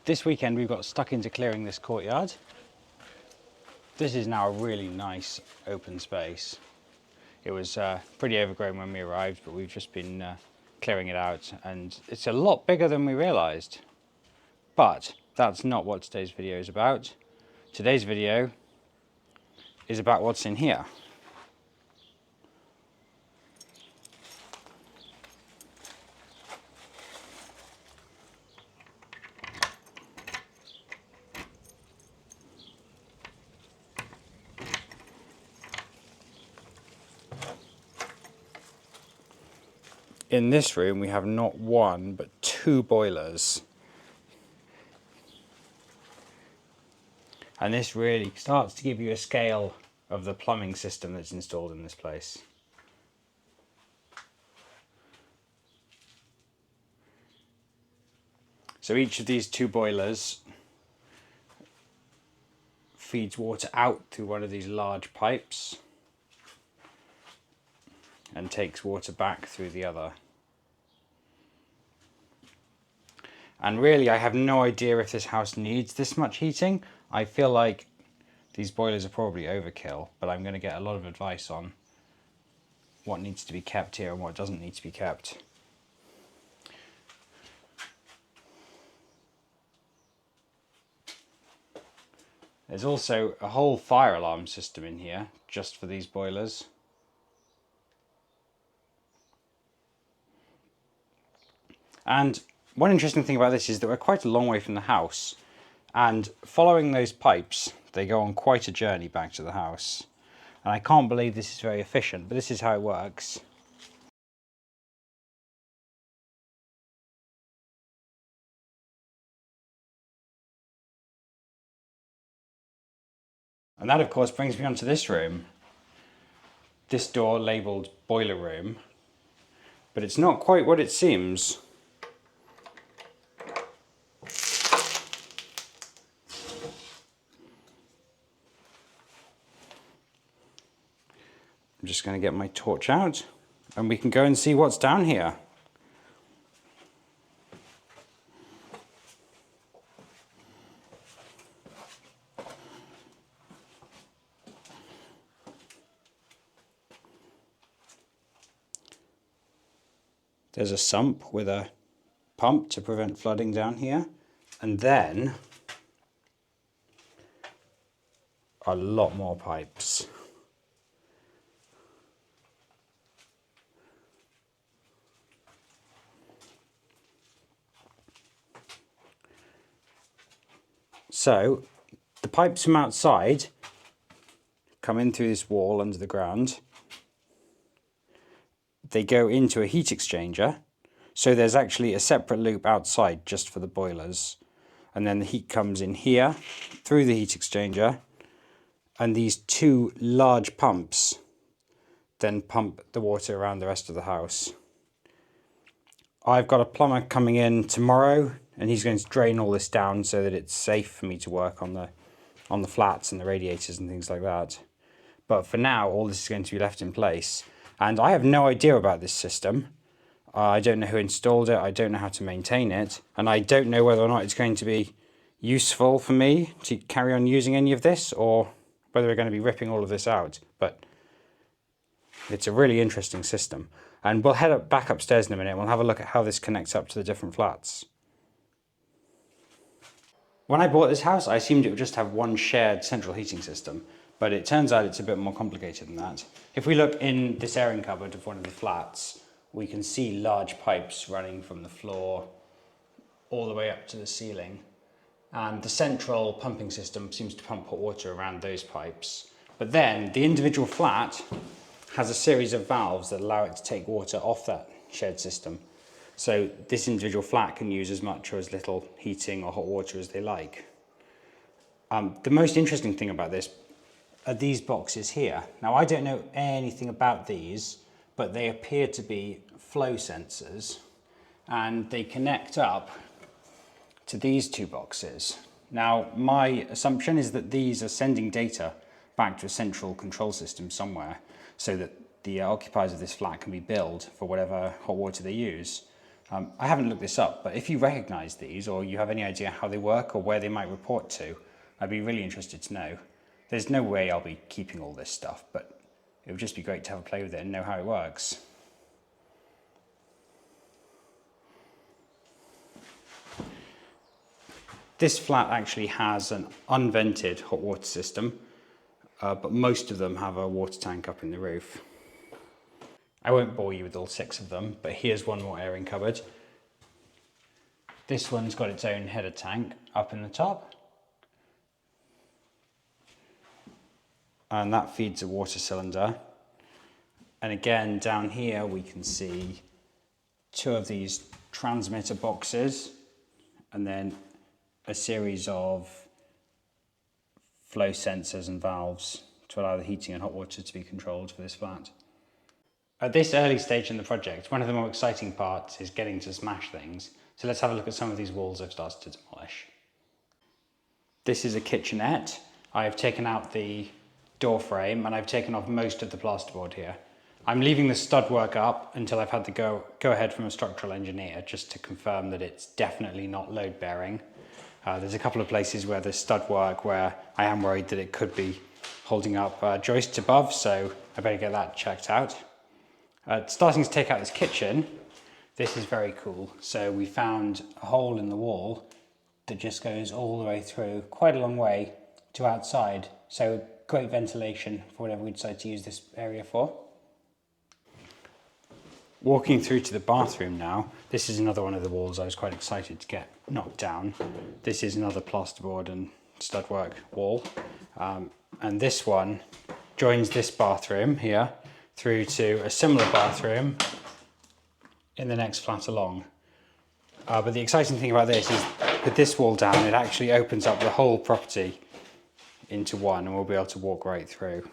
This weekend we've got stuck into clearing this courtyard. This is now a really nice open space. It was pretty overgrown when we arrived, but we've just been clearing it out, and it's a lot bigger than we realised. But that's not what today's video is about. Today's video is about what's in here. In this room we have not one but two boilers, and this really starts to give you a scale of the plumbing system that's installed in this place. So each of these two boilers feeds water out through one of these large pipes and takes water back through the other. And really, I have no idea if this house needs this much heating. I feel like these boilers are probably overkill, but I'm going to get a lot of advice on what needs to be kept here and what doesn't need to be kept. There's also a whole fire alarm system in here just for these boilers. And one interesting thing about this is that we're quite a long way from the house, and following those pipes, they go on quite a journey back to the house. And I can't believe this is very efficient, but this is how it works. And that, of course, brings me onto this room. This door labelled boiler room, but it's not quite what it seems. I'm just going to get my torch out and we can go and see what's down here. There's a sump with a pump to prevent flooding down here, and then a lot more pipes. So the pipes from outside come in through this wall under the ground. They go into a heat exchanger, so there's actually a separate loop outside just for the boilers, and then the heat comes in here through the heat exchanger, and these two large pumps then pump the water around the rest of the house. I've got a plumber coming in tomorrow, and he's going to drain all this down so that it's safe for me to work on the flats and the radiators and things like that. But for now, all this is going to be left in place. And I have no idea about this system. I don't know who installed it, I don't know how to maintain it, and I don't know whether or not it's going to be useful for me to carry on using any of this, or whether we're going to be ripping all of this out. But it's a really interesting system. And we'll head back upstairs in a minute and we'll have a look at how this connects up to the different flats. When I bought this house, I assumed it would just have one shared central heating system, but it turns out it's a bit more complicated than that. If we look in this airing cupboard of one of the flats, we can see large pipes running from the floor all the way up to the ceiling. And the central pumping system seems to pump hot water around those pipes. But then the individual flat has a series of valves that allow it to take water off that shared system. So this individual flat can use as much or as little heating or hot water as they like. The most interesting thing about this are these boxes here. Now, I don't know anything about these, but they appear to be flow sensors, and they connect up to these two boxes. Now, my assumption is that these are sending data back to a central control system somewhere, so that the occupiers of this flat can be billed for whatever hot water they use. I haven't looked this up, but if you recognise these or you have any idea how they work or where they might report to, I'd be really interested to know. There's no way I'll be keeping all this stuff, but it would just be great to have a play with it and know how it works. This flat actually has an unvented hot water system, but most of them have a water tank up in the roof. I won't bore you with all 6 of them, but here's one more airing cupboard. This one's got its own header tank up in the top. And that feeds a water cylinder. And again, down here we can see 2 of these transmitter boxes and then a series of flow sensors and valves to allow the heating and hot water to be controlled for this flat. At this early stage in the project, one of the more exciting parts is getting to smash things. So let's have a look at some of these walls I've started to demolish. This is a kitchenette. I've taken out the door frame and I've taken off most of the plasterboard here. I'm leaving the stud work up until I've had the go ahead from a structural engineer just to confirm that it's definitely not load bearing. There's a couple of places where there's stud work where I am worried that it could be holding up joists above, so I better get that checked out. Starting to take out this kitchen, this is very cool. So we found a hole in the wall that just goes all the way through, quite a long way to outside. So great ventilation for whatever we decide to use this area for. Walking through to the bathroom now, this is another one of the walls I was quite excited to get knocked down. This is another plasterboard and stud work wall. And this one joins this bathroom here through to a similar bathroom in the next flat along. But the exciting thing about this is with this wall down, it actually opens up the whole property into one and we'll be able to walk right through.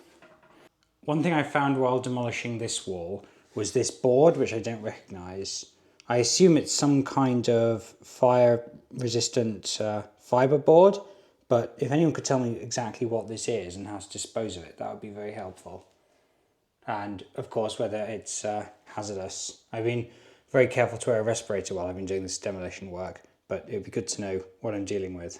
One thing I found while demolishing this wall was this board, which I don't recognise. I assume it's some kind of fire resistant fibre board, but if anyone could tell me exactly what this is and how to dispose of it, that would be very helpful. And of course, whether it's hazardous. I've been very careful to wear a respirator while I've been doing this demolition work, but it would be good to know what I'm dealing with.